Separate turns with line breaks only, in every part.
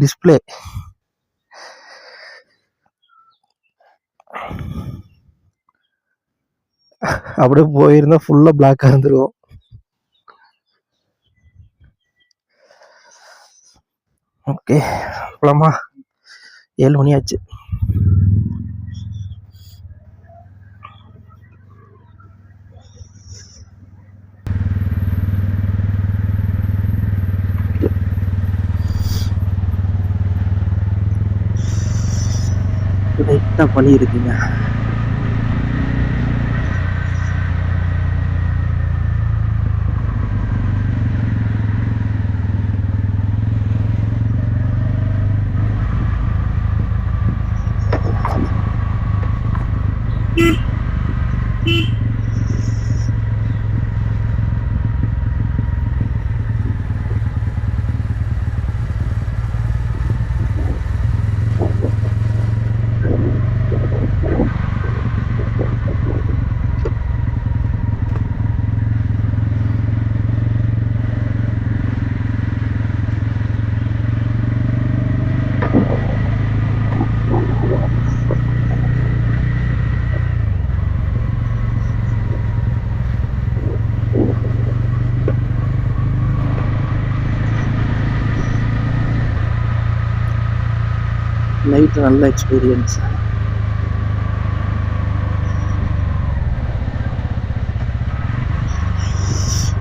Display அப்படியே போயிருந்தா ஃபுல்லா பிளாக்கா இருந்துருக்கும். ஓகே போலாமா? 7 மணி ஆச்சு. லைட்டா பனி இருக்குங்க. நைட்டு நல்ல எக்ஸ்பீரியன்ஸ்.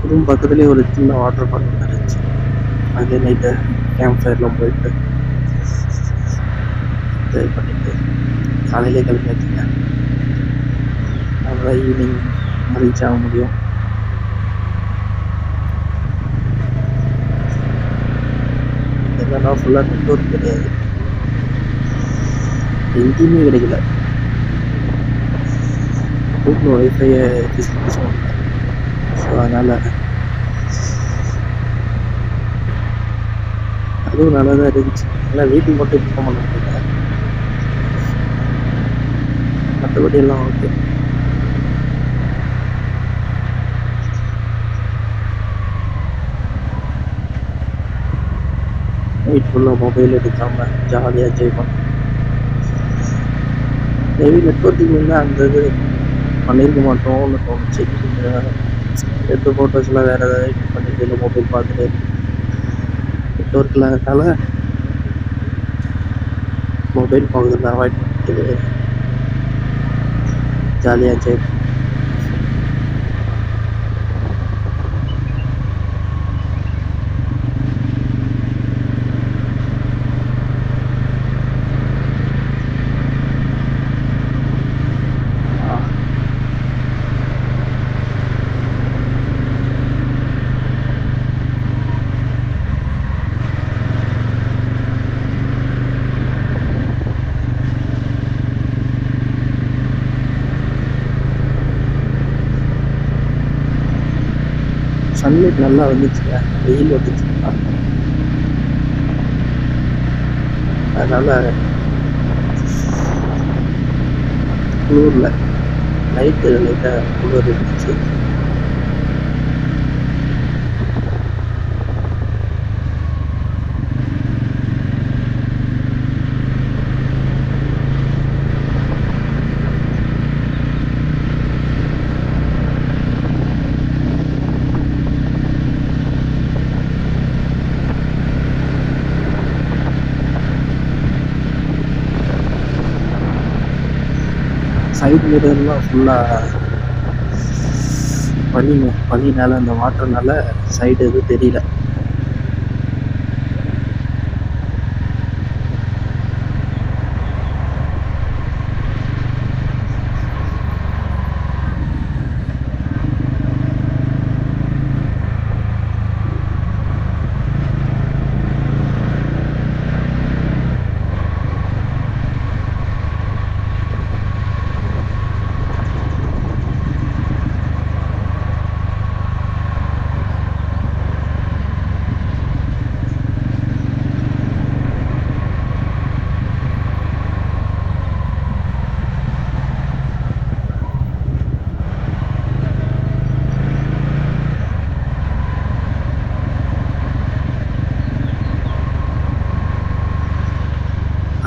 இதுவும் பக்கத்துலேயே ஒரு சின்ன வாட்டர் பார்க் இருந்துச்சு. அதே நைட்டு கேம்ப் ஃபயர்லாம் போயிட்டு இது பண்ணிட்டு காலையிலே கிளம்பியாச்சுங்க. அதனால் ஈவினிங் ரீச் ஆக முடியும். என்னன்னா ஃபுல்லாக நெட்வொர்க் கிடையாது, எங்கேயுமே கிடைக்கல. வீட்டில் ஒய்ஃபையை ஃபெசிலிட்டிஸ் பண்ணல. ஸோ அதனால் அதுவும் நல்லா தான் இருந்துச்சு. ஏன்னா வீட்டுக்கு மட்டும் இன்ஃபார்ம் பண்ண முடியல, மற்றபடி எல்லாம் ஓகே. நைட் ஃபுல்லாக மொபைல் எடுக்காமல் ஜாலியாக என்ஜாய் பண்ணேன். மேபி நெட்வொர்க்கிங் இருந்தால் அந்த இது பண்ணியிருக்க மாட்டோம்னு தோணுச்சு. எடுத்த ஃபோட்டோஸ்லாம் வேறு ஏதாவது எடிட் பண்ணிட்டு இல்லை மொபைல் பார்த்துட்டு நெட்வொர்க் இல்லாததால மொபைல் பார்க்குறத அவாய்ட் பண்ணிட்டு ஜாலியாக என்ஜாய் பண்ணேன். சன்லைட் நல்லா வந்துச்சுங்க, வெயில் வந்துச்சுங்களா, அதனால் குளூரில் நைட்டு லைட்டாக குளிர் இருந்துச்சு. சைடு மிரர்லாம் ஃபுல்லாக பனினால அந்த வாட்டர்னால சைடு எதுவும் தெரியல.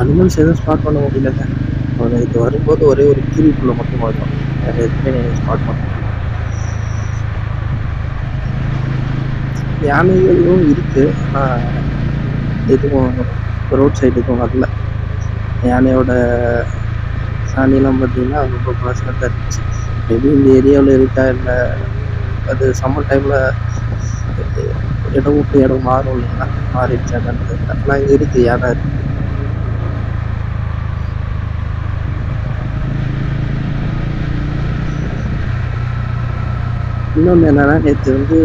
அனிமல்ஸ் எதுவும் ஸ்பாட் பண்ண முடியலங்க. ஒரு இது வரும்போது ஒரே ஒரு கீரிப்புள்ள மட்டும் பார்த்தோம். வேற எதுவுமே ஸ்பாட் பண்ண முடியல. யானைகளும் இருக்கு. ஆனால் எதுவும் ரோட் சைடு எதுவும் வரல. யானையோட சாணியெல்லாம் பார்த்தீங்கன்னா ரொம்ப பழசாக தான் இருந்துச்சு. மேபி இந்த ஏரியாவில் இருக்கா இல்லை அது சம்மர் டைமில் இடம் விட்டு இடம் மாறும் இல்லைங்களா, மாறிடுச்சா என்னன்னு தெரியல. ஆனால் இங்கே இருக்குது, யானை இருக்குது. இன்னொன்று என்னென்னா, நேற்று வந்து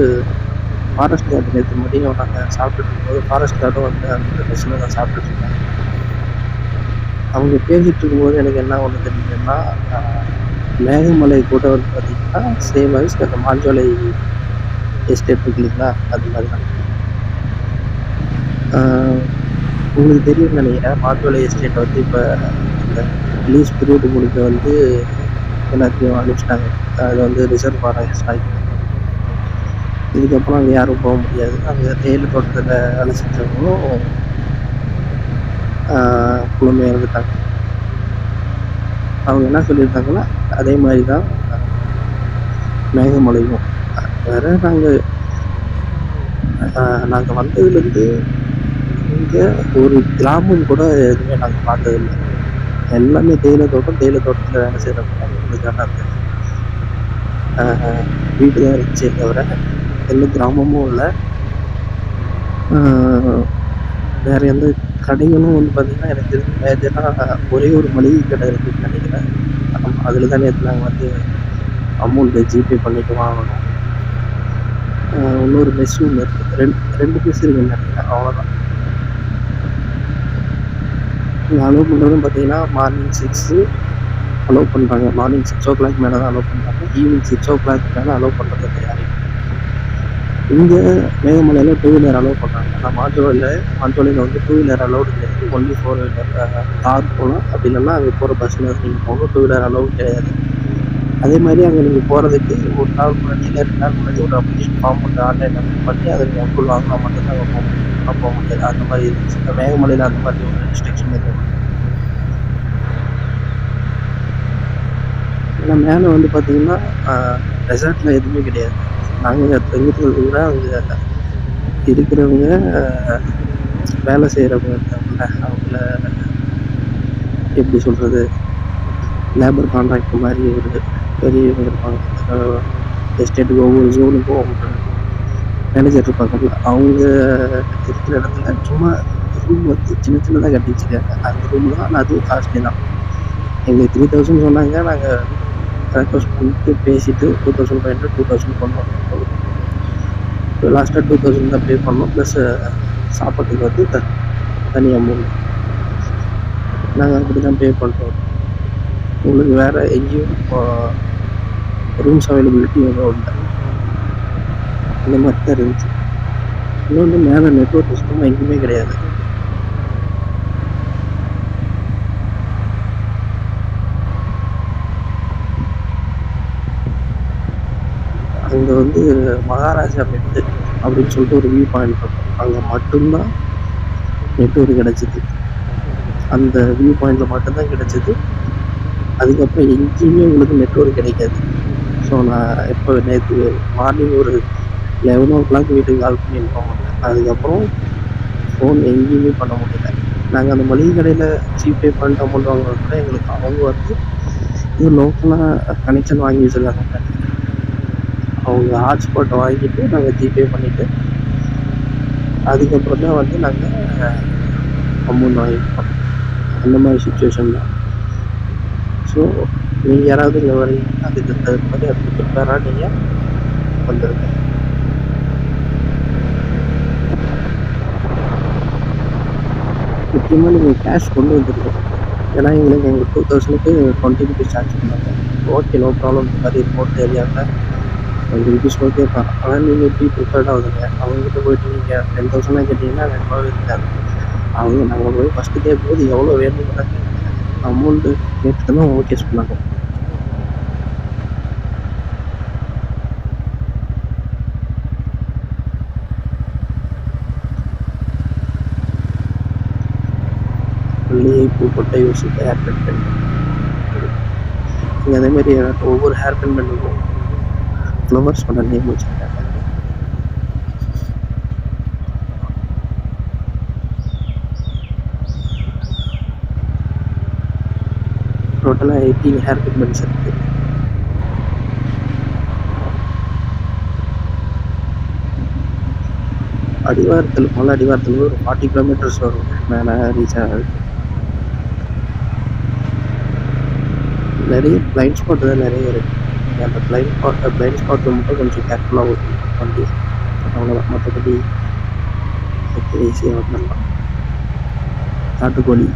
ஃபாரஸ்ட் கார்டு நேற்று மதியம் நாங்கள் சாப்பிட்டுட்டு இருக்கும்போது ஃபாரஸ்ட் கார்டும் வந்து அந்த பஸ்ஸில் தான் சாப்பிட்டுட்டு இருக்காங்க. அவங்க பேசிகிட்டு இருக்கும்போது எனக்கு என்ன ஒன்று தெரியுதுன்னா, மேகமலை கூட வந்து பார்த்திங்கன்னா சேம் வைஸ் அந்த மாஞ்சோலை எஸ்டேட் இருக்கு இல்லைங்களா, அது மாதிரி தான். உங்களுக்கு தெரியும்னு நினைக்கிறேன், மாஞ்சோலை எஸ்டேட் வந்து இப்போ இந்த லீஸ் பீரியட் முடிக்க வந்து எல்லாத்தையும் அனுப்பிச்சிட்டாங்க. அது வந்து ரிசர்வ் ஃபாரஸ்ட் ஆகிட்டு இதுக்கப்புறம் அங்கே யாரும் போக முடியாது. அங்கே தேயிலை தோட்டத்தில் வேலை செஞ்சவங்களும் புலமையாக இருந்துட்டாங்க. அவங்க என்ன சொல்லியிருந்தாங்கன்னா, அதே மாதிரி தான் மேகமலையும். வேறு நாங்கள் வந்ததுலேருந்து இங்கே ஒரு கிராமம் கூட எதுவுமே நாங்கள் பார்த்ததில்லை. எல்லாமே தேயிலை தோட்டம், தேயிலை தோட்டத்தில் வேலை செய்கிறவங்க எங்களுக்கான அந்த வீடு தான் இருந்துச்சே தவிர எந்த கிராமமும் இல்லை. வேறு எந்த கடைகளும் வந்து பார்த்திங்கன்னா எனக்கு தெரிஞ்சு மேஜராக ஒரே ஒரு மளிகை கடை இருக்குதுன்னு நினைக்கிறேன். அதில் தான் நேற்று நாங்கள் வந்து அமௌண்ட்டு ஜிபே பண்ணிவிட்டு வாங்கணும். இன்னொரு மெஸ் ஒன்று இருக்குது, ரெண்டு மெஸ் இருக்குதுன்னு நினைக்கிறேன், அவ்வளோதான். இங்கே அலோவ் பண்ணுறதும் பார்த்திங்கன்னா மார்னிங் 6 அலோவ் பண்ணுறாங்க. மார்னிங் 6 o'clock மேலே தான் அலோவ் பண்ணுறாங்க. ஈவினிங் 6 o'clock மேலே அலோவ் பண்ணுறது கிடையாது. இங்கே மேகமலையில் 2 வீலர் அலோவ் பண்ணுறாங்க. ஆனால் மாஞ்சோலையில் வந்து 2 வீலர் அலோவ்டு கிடையாது. ஒன்லி 4 வீலர் கார் போகலாம். அப்படி இல்லைன்னா அங்கே போகிற பஸ்ஸில் நீங்கள் போகணும். 2 வீலர் அலோவ் கிடையாது. அதே மாதிரி அங்கே நீங்கள் போகிறதுக்கு ஒரு நாள் முன்னாடி இல்லை 2 நாள் முன்னாடி ஒரு அப்ளிகேஷன் ஃபார்ம் போட்டு ஆன்லைனில் ஃபில் பண்ணி அதை நீங்கள் அப்ரூவல் வாங்கினா மட்டும்தான் அங்கே போக முடியும். போக முடியாது. அந்த மாதிரி இருந்துச்சு. இந்த மேகமலையில் அந்த மாதிரி ஒரு ரெஸ்ட்ரிக்ஷன் எதுவும். ஏன்னா மேலே வந்து பார்த்திங்கன்னா ரெசார்ட்டில் எதுவுமே கிடையாது. நாங்கள் தங்கிறத விட அங்கே இருக்கிறவங்க வேலை செய்கிறவங்க இருக்காங்கல்ல, அவங்கள எப்படி சொல்கிறது, லேபர் கான்ட்ராக்ட் மாதிரி ஒரு பெரியவங்க இருப்பாங்க. எஸ்டேட்டுக்கு ஒவ்வொரு ஜோனுக்கும் அவங்க மேனேஜர் இருப்பாங்கல்ல, அவங்க இருக்கிற இடத்துல சும்மா ரூம் வந்து சின்ன சின்னதாக கட்டி வச்சுருக்காங்க. அந்த ரூம் தான். ஆனால் அதுவும் காஸ்ட்லி தான். எங்களுக்கு 3000 சொன்னாங்க. நாங்கள் ரெக்வஸ்ட் பண்ணிட்டு பேசிவிட்டு 2500 2000 பண்ணோம். லாஸ்ட்டாக 2000 தான் பே பண்ணோம். ப்ளஸ் சாப்பாட்டுக்கு வந்து தனி அமௌண்ட் நாங்கள் அப்படி தான் பே பண்ணுறோம். உங்களுக்கு வேறு எங்கேயும் ரூம்ஸ் அவைலபிலிட்டி எதுவும் இல்லை. இந்த மாதிரி தான் இருந்துச்சு. இன்னொன்று மேலே நெட்வொர்க் சுத்தமாக எங்கேயுமே கிடையாது. அங்கே வந்து மகாராஜா மெட்டு அப்படின்னு சொல்லிட்டு ஒரு வியூ பாயிண்ட் இருக்கும். அங்கே மட்டும்தான் நெட்வொர்க் கிடச்சிது. அந்த வியூ பாயிண்டில் மட்டும்தான் கிடச்சிது. அதுக்கப்புறம் எங்கேயுமே உங்களுக்கு நெட்வொர்க் கிடைக்காது. ஸோ நான் இப்போ நேற்று மார்னிங் ஒரு 11 o'clock வீட்டுக்கு கால் பண்ணி இன்ஃபார்ம் பண்ணேன். அதுக்கப்புறம் ஃபோன் எங்கேயுமே பண்ண முடியல. நாங்கள் அந்த மளிகை கடையில் ஜிபே பண்ணிட்டு அமௌண்ட் வாங்குறது கூட எங்களுக்கு அவங்க வந்து இது லோக்கலாக கனெக்ஷன் வாங்கி வச்சுருக்காங்க. அவங்க ஹாட்ஸ்பாட்டை வாங்கிட்டு நாங்கள் ஜிபே பண்ணிவிட்டு அதுக்கப்புறம் தான் வந்து நாங்கள் அமௌண்ட் வாங்கிப்போம். அந்த மாதிரி சுச்சுவேஷன் தான். ஸோ நீங்கள் யாராவது இங்கே வரீங்கன்னா அதுக்கு தகுந்த மாதிரி அதுக்கு ப்ரிப்பேராக நீங்கள் வந்துடுங்க. முக்கியமாக நீங்கள் கேஷ் கொண்டு வந்துருக்கோம். ஏன்னா எங்களுக்கு 2000க்கு 20 rupees சார்ஜ் பண்ணாங்க. Okay, no problem. இந்த மாதிரி ரிமோட் ஏரியாவில் 20 rupees ஓகே தான். ஆனால் நீங்கள் எப்படி ப்ரிப்பேர்டாக ஆகுதுங்க. அவங்ககிட்ட போய்ட்டு நீங்கள் 10,000 கேட்டிங்கன்னா ரெண்டாவது இருக்காது. அவங்க நாங்கள் போய் ஃபஸ்ட்டு கேட்கும்போது எவ்வளோ வேணுங்கிற அமௌண்ட்டு கேட்டு தான் ஓகே சொன்னாங்க. மல்லிகைப்பூ கொட்டை யோசித்த ஹேர் பின் பென். நீங்கள் அதேமாரி ஒவ்வொரு ஹேர் பின் பென்னுக்கும் ஃப்ளவர்ஸோட நேம் வச்சுருக்காங்க. டோட்டலாக 18 ஹேர் பின் பென்ஸ் இருக்குது. அடிவாரத்தில் மலை அடிவாரத்தில் ஒரு 40 கிலோமீட்டர்ஸ் வரும் மேலே ரீச் ஆகுது. நிறைய பிளைண்ட் ஸ்பாட் தான் நிறைய இருக்குது. அந்த பிளைண்ட் ஸ்பாட்டில் மட்டும் கொஞ்சம் கேர்ஃபுல்லாக ஓட்டணும் வண்டி. அவ்வளோதான், மற்றபடி ஈஸியாக வந்துடலாம். காட்டுக்கோழி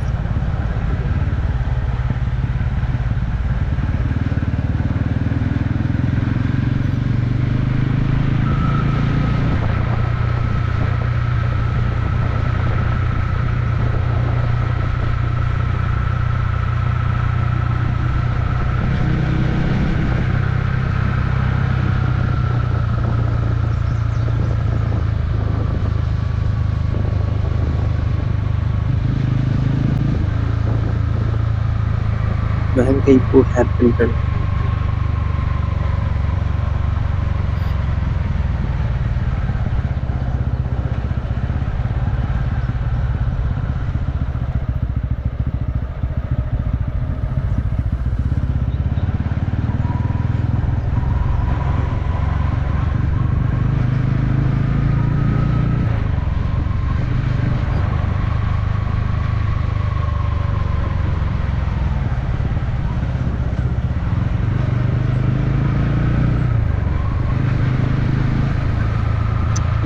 வேங்கைப்பூ ஹேர் பின் பென்.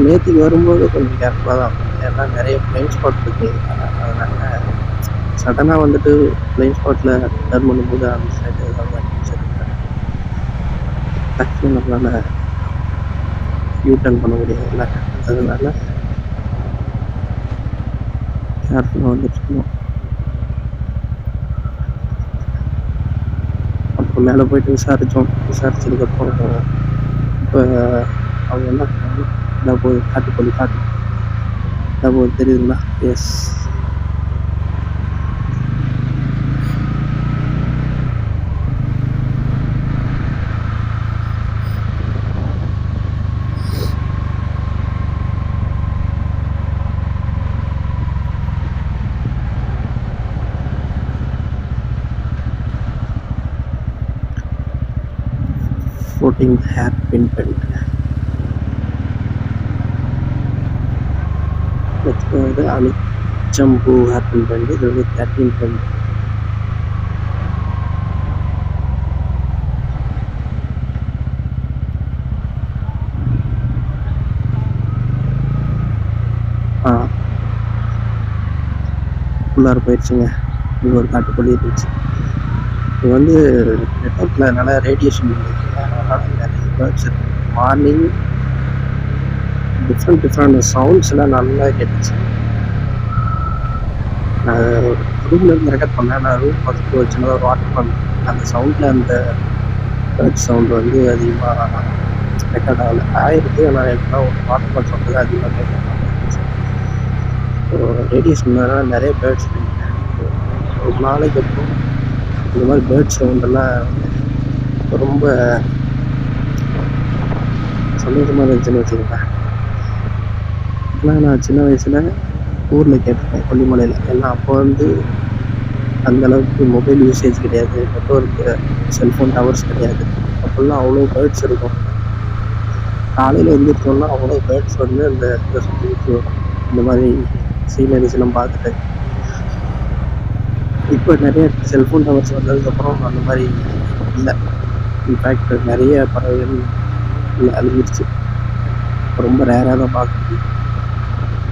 நேற்றுக்கு வரும்போது கொஞ்சம் கேர்ஃபுல்லாக தான் இருக்கும். ஏன்னா நிறைய பிளைண்ட் ஸ்பாட் இருக்குது. அதனால் சடனாக வந்துட்டு பிளைண்ட் ஸ்பாட்டில் டர்ன் பண்ணும்போது அந்த சைடு ஏதாவது டக்குன்னு நம்மளால் யூ டர்ன் பண்ண முடியாதுல்ல. அதனால கேர்ஃபுல்லாக வந்துட்டு இருக்கணும். அப்புறம் மேலே போயிட்டு விசாரிச்சதுக்கப்புறம் இப்போ அவங்க என்ன பண்ணாங்க, இதாக போகுது காட்டுக்கோழி இதாக போகுது தெரியுதுங்களா? Yes, floating hair pin belt. இது அலிச்சம்பூ ஹேர் பின் பெண்ட். இது வந்து 13 பெண்ட். உள்ளார போயிடுச்சுங்க. இது ஒரு காட்டுக்கோழி இருந்துச்சு. இது வந்து நெட்ஒர்க்கில் நல்லா ரேடியேஷன் அதனால நிறைய பேர்ட்ஸ் இருக்கு. மார்னிங் டிஃப்ரெண்ட் சவுண்ட்ஸ்லாம் நல்லா கேட்டுச்சு. நான் ரூம்ல இருந்து ரெக்கார்ட் பண்ணேன். நான் ரூம் பக்கத்தில் ஒரு சின்னதாக ஒரு வாட்டர் பண்ணேன். அந்த சவுண்டில் அந்த பேர்ட் சவுண்டு வந்து அதிகமாக ரெக்கார்ட் ஆகிருக்கு. ஆனால் எப்படின்னா ஒரு வாட்டர் பால் சவுண்டு தான் அதிகமாக கேட்குறேன். ரேடியேஷன் நிறைய பேர்ட்ஸ் ஒரு நாளைக்கு அப்புறம் இந்த மாதிரி பேர்ட் சவுண்டெல்லாம் ரொம்ப சந்தோஷமாக இருந்துச்சுன்னு வச்சுக்கோங்க. ஆனால் நான் சின்ன வயசில் ஊரில் கேட்டிருக்கேன், கொல்லிமலையில். ஏன்னா அப்போ வந்து அந்தளவுக்கு மொபைல் யூசேஜ் கிடையாது, நெட்ஒர்க்கு செல்ஃபோன் டவர்ஸ் கிடையாது. அப்போல்லாம் அவ்வளோ பேர்ட்ஸ் இருக்கும். காலையில் எழுந்திரிச்சோன்னா அவ்வளோ பேர்ட்ஸ் வந்து அந்த இதை சுற்றி வரும். இந்த மாதிரி சீனரிஸ் எல்லாம் பார்த்துட்டு இப்போ நிறைய செல்ஃபோன் டவர்ஸ் வந்ததுக்கப்புறம் அந்த மாதிரி இல்லை. இன்ஃபேக்ட் நிறைய பறவைகள் இல்லை, அழிஞ்சிருச்சு. ரொம்ப ரேராக தான் பார்க்க முடியும்.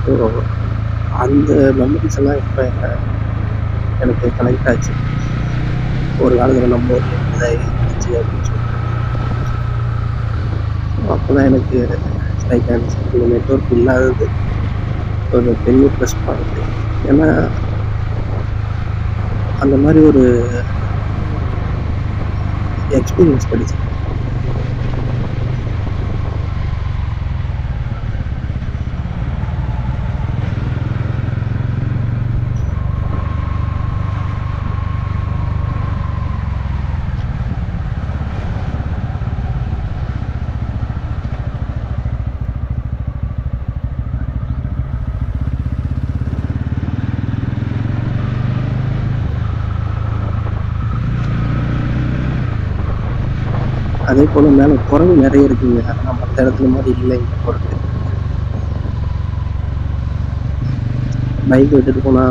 ஸோ அந்த மெமரிஸ் எல்லாம் இப்போ எனக்கு கனெக்ட் ஆச்சு. ஒரு காலத்தில் நம்ம ஒரு இதாக இருந்துச்சு அப்படின்னு சொல்லிட்டு அப்போ தான் எனக்கு ஸ்ட்ரைக் ஆனிச்சு. இந்த நெட்ஒர்க் இல்லாதது ஒரு பெரிய ப்ளஸ் பாயிண்ட். ஏன்னா அந்த மாதிரி ஒரு எக்ஸ்பீரியன்ஸ் கிடைச்சு. அதே போல மேல குரங்கு நிறைய இருக்குங்க. ஆனா மத்த இடத்துல மாதிரி இல்லை இங்க குரங்கு. பைக் விட்டுட்டு போனா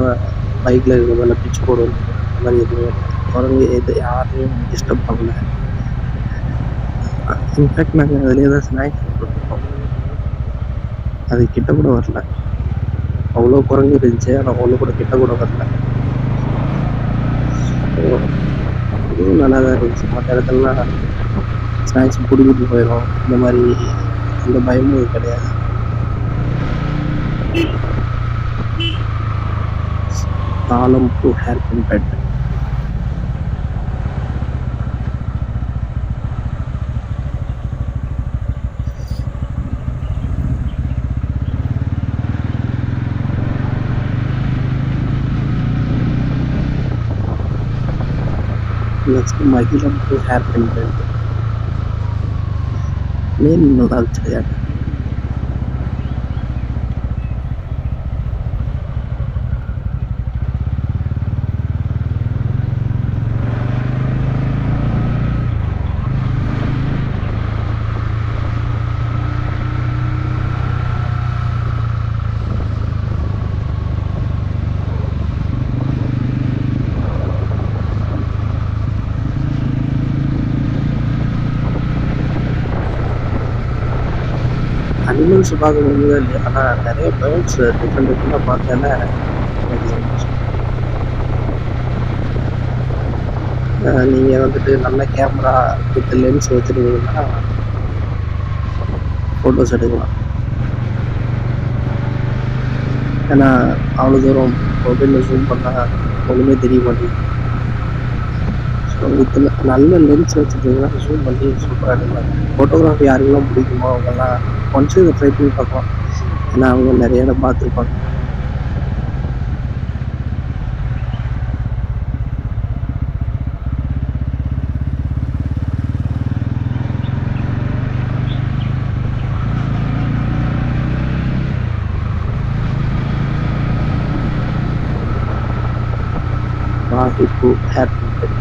பைக்ல இருக்க மேல பிச்சு போடும். அந்த மாதிரி எதுவுமே இல்லை. குரங்கு எது யாரையும் டிஸ்டர்ப் பண்ணல. இன்ஃபேக்ட் நாங்க அதுலயே தான் ஸ்நாக்ஸ் சாப்பிட்டுருக்கோம். அது கிட்ட கூட வரல. அவ்வளோ குரங்கு இருந்துச்சு. ஆனா ஒண்ணு கூட கிட்ட கூட வரல. இதுவும் நல்லா தான் இருந்துச்சு. மற்ற இடத்துலலாம் ஸ்நாக்ஸ் பிடிக்கிட்டு போயிடும். இந்த மாதிரி எந்த பயமும் கிடையாது. தாளம் to hairpin bend. Next மகிழம் to hairpin bend. Name நல்லா இருந்துச்சு. அனிமல்ஸ் பார்க்க முடியுதா இல்லையா? ஆனால் நிறைய பேர்ட்ஸ் டிஃப்ரெண்ட் டிஃப்ரெண்டாக பார்த்தேன்னா எனக்கு சந்தோஷம். நீங்கள் வந்துட்டு நல்ல கேமரா வித் லென்ஸ் வச்சுருந்தீங்கன்னா ஃபோட்டோஸ் எடுக்கலாம். ஏன்னா அவ்வளோ தூரம் மொபைலில் ஜூம் பண்ணால் ஒன்றுமே தெரிய மாட்டேங்குது. ஸோ வித் நல்ல லென்ஸ் வச்சுருந்தீங்கன்னா ஜூம் பண்ணி சூப்பராக எடுக்கலாம். ஃபோட்டோகிராஃபி யாருக்கெல்லாம் பிடிக்குமோ அவங்கெல்லாம் ஒன்ஸ் இதை ட்ரை பண்ணி பார்க்கலாம். ஏன்னா அவங்க நிறைய இடம் பார்த்துருப்பாங்க. இப்போ ஹேர் பின்.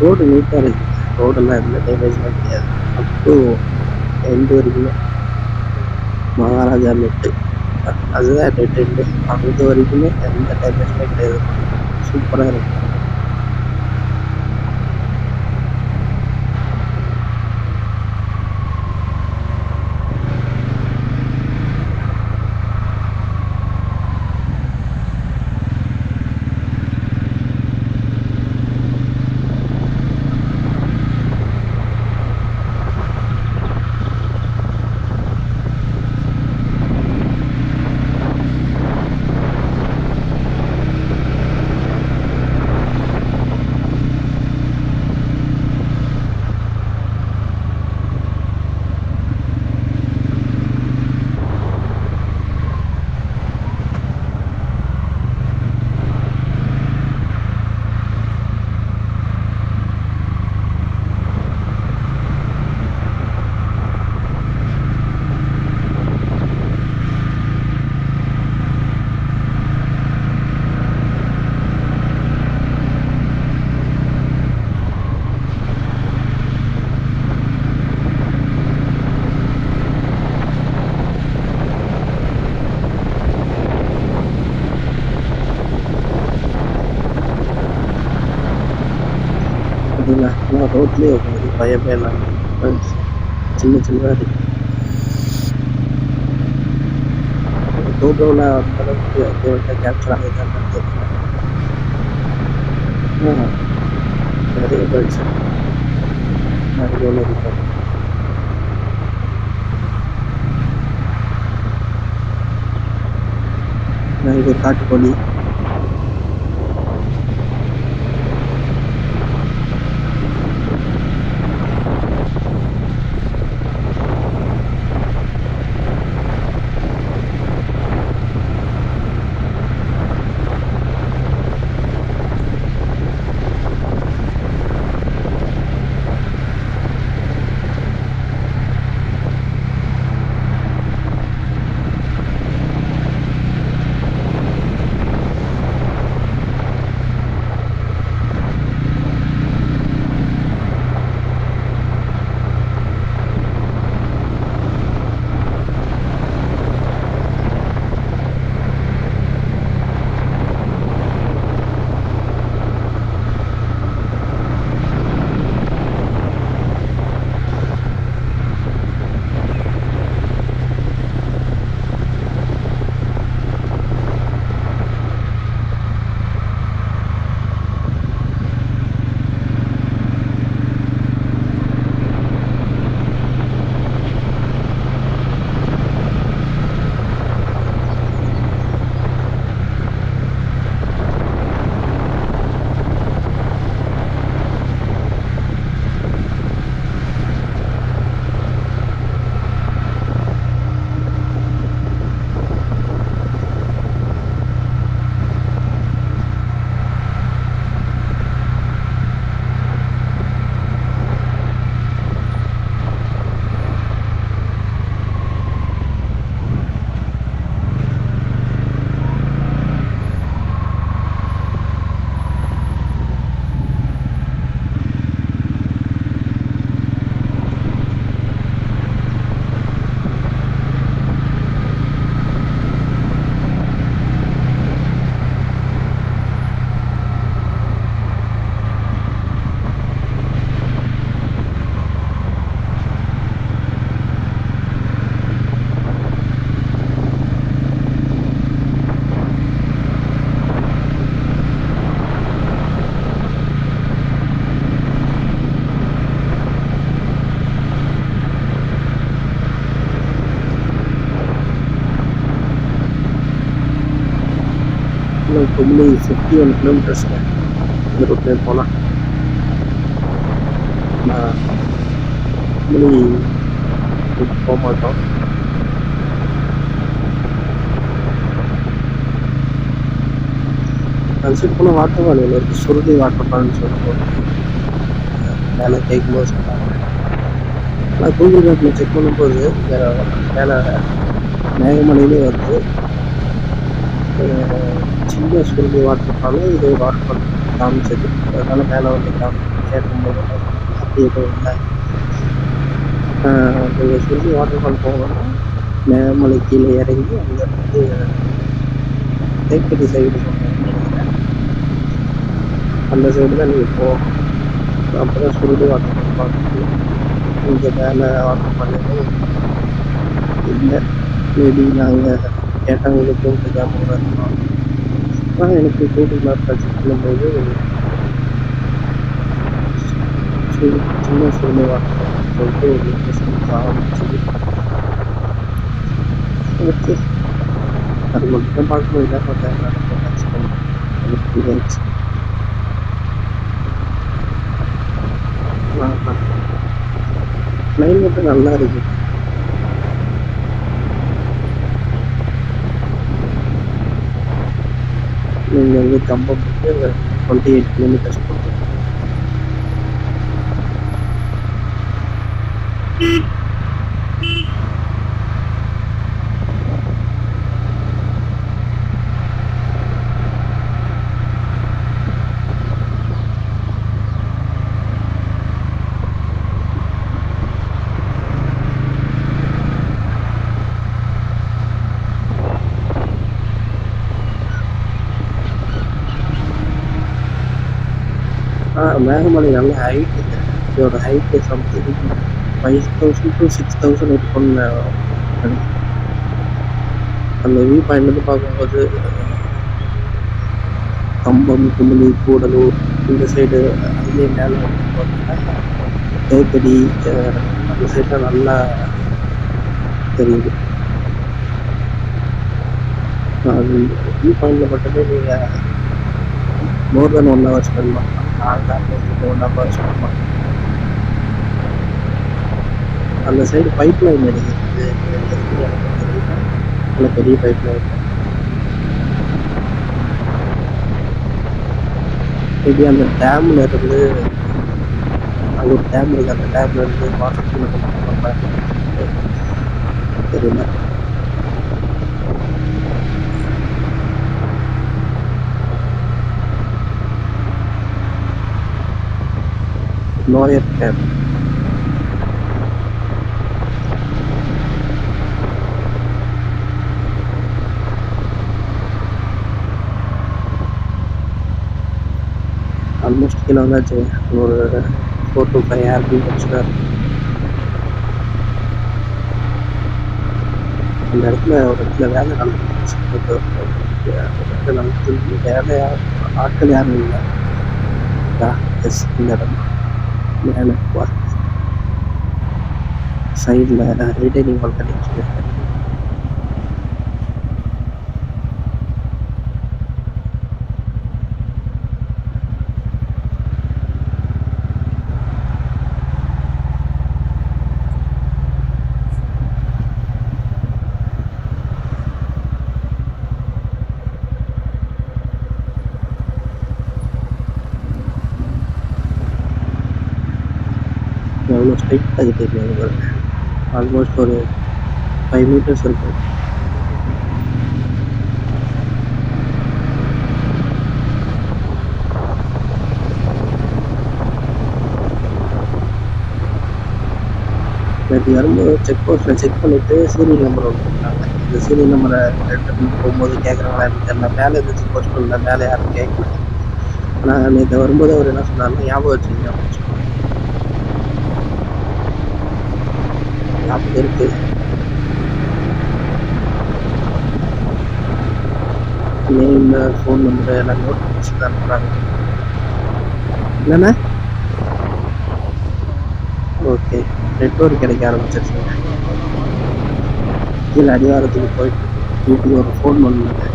ரோடு நீட்டாக இருக்குது. ரோடெல்லாம் எந்த டேமேஜ்லாம் கிடையாது. அப் டு எண்டு வரைக்குமே மகாராஜா மெட்டு, அதுதான் டெட் எண்டு. அங்கே வரைக்குமே எந்த டேமேஜுமே கிடையாது. சூப்பராக இருக்கும். பார்த்தீங்களா? ஆனால் ரோட்லேயே உட்காந்து பயமே இல்லாமல் சின்ன சின்னதாக இருக்குது. கோப்ரோவில் அந்த அளவுக்கு அக்யூரேட்டாக கேப்சர் ஆகுதான்னு தெரியல. நிறைய பேர்ட்ஸ் நிறைய ஒன்று இருக்கும். இது ஒரு காட்டுக்கோழி. இன்னும் கும்ளி 51 கிலோமீட்டர்ஸ்ங்க இந்த ரூட்லேயே போனால். நான் கும்ளி போக மாட்டோம். கன்சிடர் பண்ண வாட்டர் ஃபால் இருக்குது, சுருளி வாட்டர் ஃபால்னு சொல்லிட்டு மேலே கேட்கும்போது சொன்னாங்க. நான் கூகுள் மேப்பில் செக் பண்ணும்போது மேலே மேகமலையிலே வந்து சின்ன சுருளி வாட்டர் ஃபாலும் இது வாட்டர் ஃபால் காமிச்சது. அதனால மேலே வந்து கேட்கும்போது அப்படி எதுவும் இல்லை. நீங்கள் சுருளி வாட்டர் ஃபால் போகணும்னா மேகமலை கீழே இறங்கி அங்கேருந்து தேக்கடி சைடு நினைக்கிறேன், அந்த சைடு தான் நீங்கள் போகணும். அப்போ தான் சுருளி வாட்டர் ஃபால் பார்க்க முடியும். இங்கே மேலே வாட்டர் ஃபால் இல்லை. மேபி நாங்கள் கேட்டவங்களுக்கும் தெரியாமல் இருந்தோம். ஆனால் எனக்கு கூகுள் மேப்பில் செக் பண்ணும்போது சின்ன சுருளி வாட்டர் ஃபால்னு சொல்லிட்டு ஒரு லொக்கேஷன் ஆரம்பிச்சது. ஓகே, அது மட்டும் தான் பார்க்க முடியல. மற்ற எக்ஸ்பீரியன்ஸ் கிளைமேட்டு நல்லா இருக்கு. நீங்கள் வந்து கம்பம் போட்டு 28 கிலோமீட்டர்ஸ் போட்டு மேகமலை நல்ல ஹைட்டு. இதோட ஹைட்டு சம்திங் 5000 to 6000 இருக்கும்னு நினைக்கிறேன். அந்த வியூ பாயிண்ட்லேருந்து பார்க்கும்போது கம்பம், குமுளி, கூடலூர் இந்த சைடு அதுலேயே மேலே பார்த்தீங்கன்னா தேக்கடி அந்த சைட்லாம் நல்லா தெரியுது. அது வியூ பாயிண்டில் மட்டுமே நீங்கள் மோர் தென் 1 hour ஸ்பெண்ட் பண்ணலாம். நான் 1 hour ஸ்பெண்ட் பண்ணேன். அந்த சைடு பைப் லைன் இருக்குது, எனக்கு தெரியல. நல்ல பெரிய பைப் லைன். மேபி அந்த டேமில் இருந்து அங்கே ஒரு டேம் இருக்குது, அந்த டேமில் இருந்து வாட்டர் கீழே தெரியல. லோயர் டேம் ஆல்மோஸ்ட் கீழே வந்தாச்சு. ஒரு 4 to 5 ஆர்பி வச்சுதான். அந்த இடத்துல ஒரு இடத்துல வேலை நடந்துச்சு. வேலை ஆட்கள் யாரும் இல்லை. எஸ், இந்த இடம் மேலே சைடில் ரீடைனிங் ஒர்க் பண்ணிட்டு எவ்வளோ ஸ்ட்ரைட்டாக தெரியும். ஆல்மோஸ்ட் ஒரு 5 meters இருக்கும். நேற்று வரும்போது செக் போஸ்ட்டில் செக் பண்ணிவிட்டு சீரியல் நம்பர் ஒன்று கொடுத்தாங்க. இந்த சீரியல் நம்பரை எடுத்துகிட்டு போகும்போது கேட்குறாங்களா எனக்கு தெரியல. மேலே இருந்து செக் போஸ்ட் பண்ணல, மேலே யாரும் கேட்கல. ஆனால் நேற்று வரும்போது அவர் என்ன சொன்னார்னா ஞாபகம் வச்சுருங்க அப்படின்னு சொன்னாங்க. ஞாபகம் இருக்குது. நேம், ஃபோன் நம்பரு எல்லாம் நோட் பண்ணி வச்சு தான் அனுப்புகிறாங்க. இல்லைண்ணா ஓகே, நெட்வொர்க் கிடைக்க ஆரம்பிச்சிருச்சுங்க. கீழே அடிவாரத்துக்கு போயிட்டு வீட்டுக்கு ஒரு ஃபோன் பண்ணுங்க.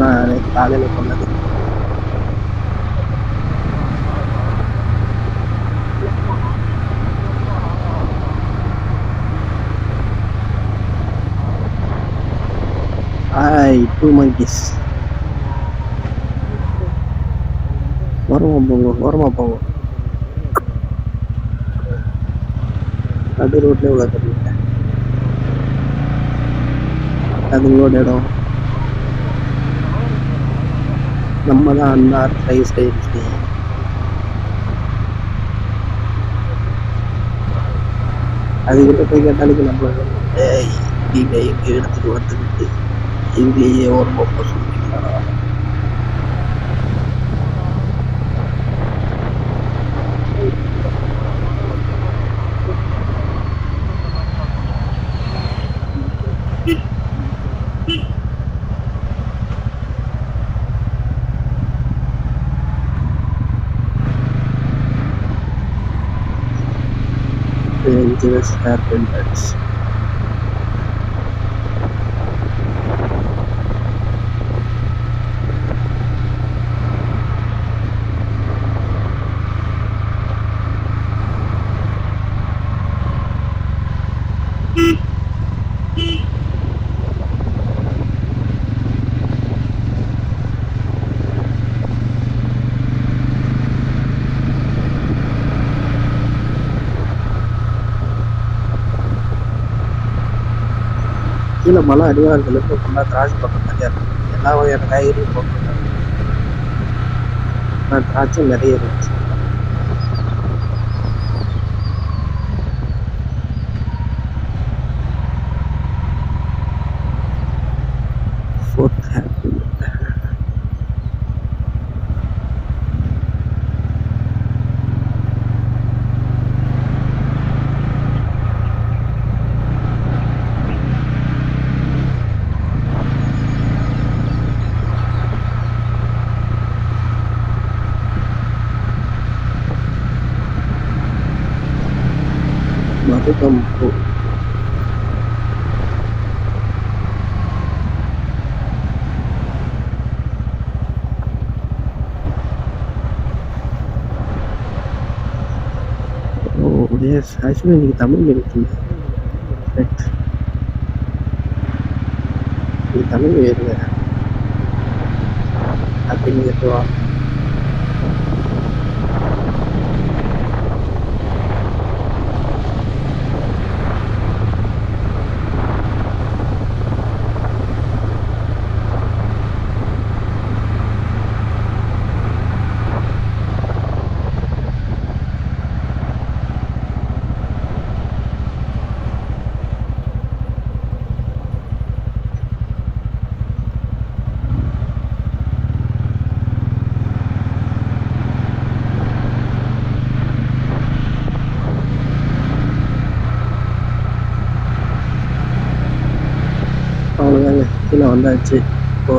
நான் காலையில பண்ணது. Two monkeys. ஓரமா போங்க. நடு ரோட்ல உட்காந்துருக்கீங்க. அது உங்களோட இடம். நம்ம தான் அன்னார் ரைஸ் டைரி. அதுக்கிட்ட போய் கேட்டாலுக்கு நம்மள நீங்க எங்க இடத்துக்கு வந்துக்கிட்டு எங்கேயே ஓரமா போக சொல்றீங்களா? Dangerous hairpins. கீழே மலை அடிவாரத்தில் இருந்து ஃபுல்லாக திராட்சை பக்கம் நிறையா இருக்கும். எல்லா வகையான காய்கறியும் போட்டுருக்காங்க. ஆனால் திராட்சை நிறைய இருந்துச்சு. மருதம்பூ. எஸ், ஆக்சுவலி இன்னைக்கு தமிழ் இருக்குல்ல. ரைட், இன்னைக்கு தமிழ் வேறுங்க அப்படின்னு கேட்டுவா. அவ்வளோதாங்க, கீழே வந்தாச்சு. இப்போ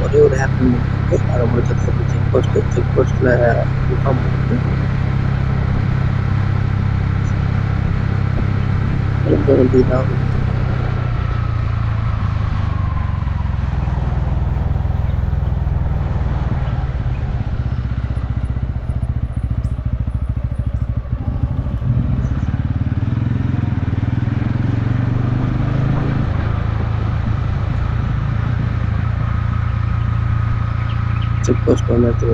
ஒரே ஒரு ஹேப்பன் இருக்குது. அதை முடிச்சதுக்கு செக் போஸ்ட்டில் இன்ஃபார்ம் பண்ணிட்டு கிளம்ப வேண்டியதான். செக் போஸ்ட் வந்தாச்சு.